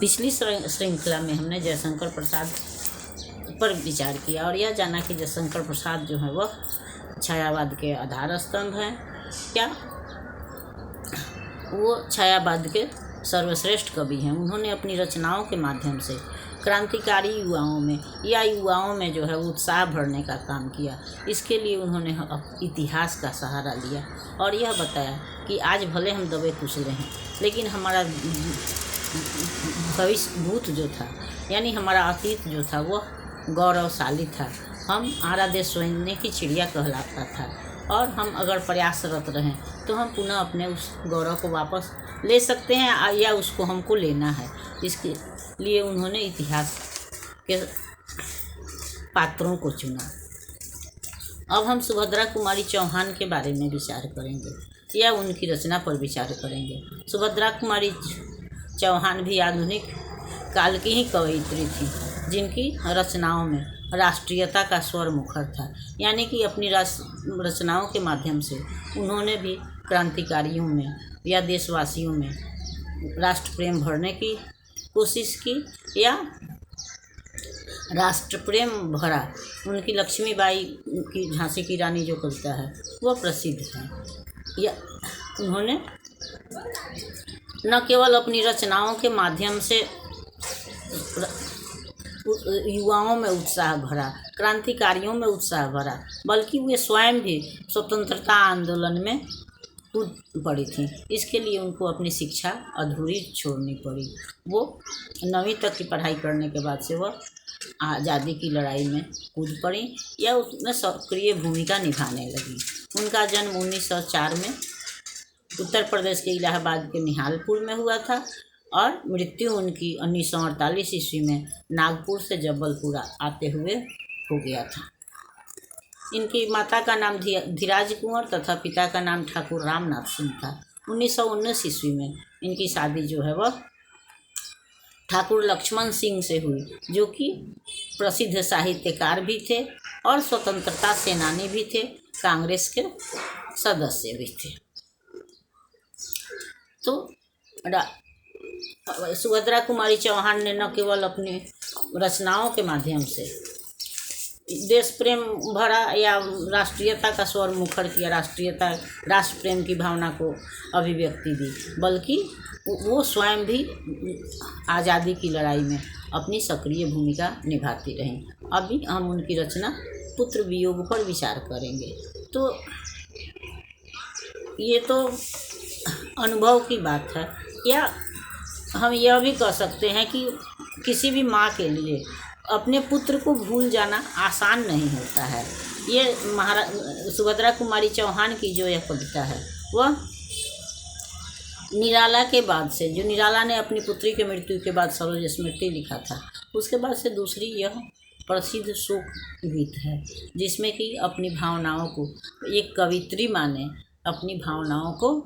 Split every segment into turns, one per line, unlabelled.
पिछली श्रृंखला में हमने जयशंकर प्रसाद पर विचार किया और यह जाना कि जयशंकर प्रसाद जो है वह छायावाद के आधार स्तंभ हैं। क्या वो छायावाद के सर्वश्रेष्ठ कवि हैं। उन्होंने अपनी रचनाओं के माध्यम से क्रांतिकारी युवाओं में जो है उत्साह भरने का काम किया। इसके लिए उन्होंने इतिहास का सहारा लिया और यह बताया कि आज भले हम दबे कुचले हैं, लेकिन हमारा भूत जो था, यानी हमारा अतीत जो था, वह गौरवशाली था। हम आरा देश सोने की चिड़िया कहलाता था और हम अगर प्रयासरत रहें तो हम पुनः अपने उस गौरव को वापस ले सकते हैं या उसको हमको लेना है। इसके लिए उन्होंने इतिहास के पात्रों को चुना। अब हम सुभद्रा कुमारी चौहान के बारे में विचार करेंगे या उनकी रचना पर विचार करेंगे। सुभद्रा कुमारी चौहान भी आधुनिक काल की ही कवयित्री थी, जिनकी रचनाओं में राष्ट्रीयता का स्वर मुखर था। यानी कि अपनी रचनाओं के माध्यम से उन्होंने भी क्रांतिकारियों में या देशवासियों में राष्ट्र प्रेम भरने की कोशिश की या राष्ट्र प्रेम भरा। उनकी लक्ष्मीबाई की झांसी की रानी जो कविता है वह प्रसिद्ध है। या उन्होंने न केवल अपनी रचनाओं के माध्यम से युवाओं में उत्साह भरा, क्रांतिकारियों में उत्साह भरा, बल्कि वे स्वयं भी स्वतंत्रता आंदोलन में कूद पड़ी थी। इसके लिए उनको अपनी शिक्षा अधूरी छोड़नी पड़ी। वो 9वीं तक की पढ़ाई करने के बाद से वह आज़ादी की लड़ाई में कूद पड़ी या उसमें सक्रिय भूमिका निभाने लगी। उनका जन्म 1904 में उत्तर प्रदेश के इलाहाबाद के निहालपुर में हुआ था और मृत्यु उनकी 1948 ईस्वी में नागपुर से जबलपुर आते हुए हो गया था। इनकी माता का नाम धीराज कुंवर तथा पिता का नाम ठाकुर रामनाथ सिंह था। 1919 ईस्वी में इनकी शादी जो है वह ठाकुर लक्ष्मण सिंह से हुई, जो कि प्रसिद्ध साहित्यकार भी थे और स्वतंत्रता सेनानी भी थे, कांग्रेस के सदस्य भी थे। तो सुभद्रा कुमारी चौहान ने न केवल अपनी रचनाओं के माध्यम से देश प्रेम भरा या राष्ट्रीयता का स्वर मुखर किया, राष्ट्र प्रेम की भावना को अभिव्यक्ति दी, बल्कि वो स्वयं भी आज़ादी की लड़ाई में अपनी सक्रिय भूमिका निभाती रहीं। अभी हम उनकी रचना पुत्र वियोग पर विचार करेंगे। तो ये तो अनुभव की बात है, या हम यह भी कह सकते हैं कि किसी भी माँ के लिए अपने पुत्र को भूल जाना आसान नहीं होता है। ये सुभद्रा कुमारी चौहान की जो यह कविता है वह निराला के बाद से, जो निराला ने अपनी पुत्री के मृत्यु के बाद सरोज स्मृति लिखा था, उसके बाद से दूसरी यह प्रसिद्ध शोक गीत है, जिसमें कि अपनी भावनाओं को एक कवित्री माँ ने अपनी भावनाओं को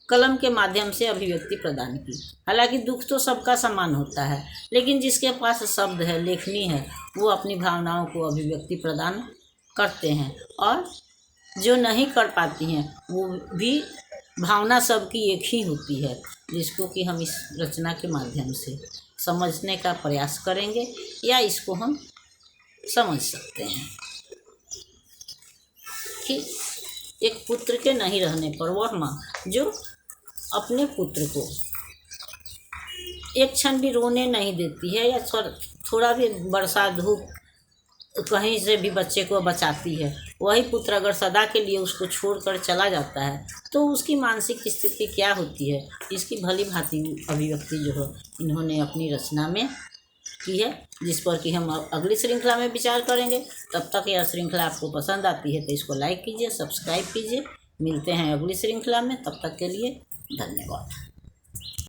कलम के माध्यम से अभिव्यक्ति प्रदान की। हालांकि दुख तो सबका समान होता है, लेकिन जिसके पास शब्द है, लेखनी है, वो अपनी भावनाओं को अभिव्यक्ति प्रदान करते हैं और जो नहीं कर पाती हैं वो भी भावना सबकी एक ही होती है, जिसको कि हम इस रचना के माध्यम से समझने का प्रयास करेंगे या इसको हम समझ सकते हैं कि एक पुत्र के नहीं रहने पर वह माँ जो अपने पुत्र को एक क्षण भी रोने नहीं देती है या थोड़ा भी बरसात धूप कहीं से भी बच्चे को बचाती है, वही पुत्र अगर सदा के लिए उसको छोड़कर चला जाता है तो उसकी मानसिक स्थिति क्या होती है, इसकी भली भांति अभिव्यक्ति जो है इन्होंने अपनी रचना में की है, जिस पर कि हम अगली श्रृंखला में विचार करेंगे। तब तक यह श्रृंखला आपको पसंद आती है तो इसको लाइक कीजिए, सब्सक्राइब कीजिए। मिलते हैं अगली श्रृंखला में, तब तक के लिए धन्यवाद।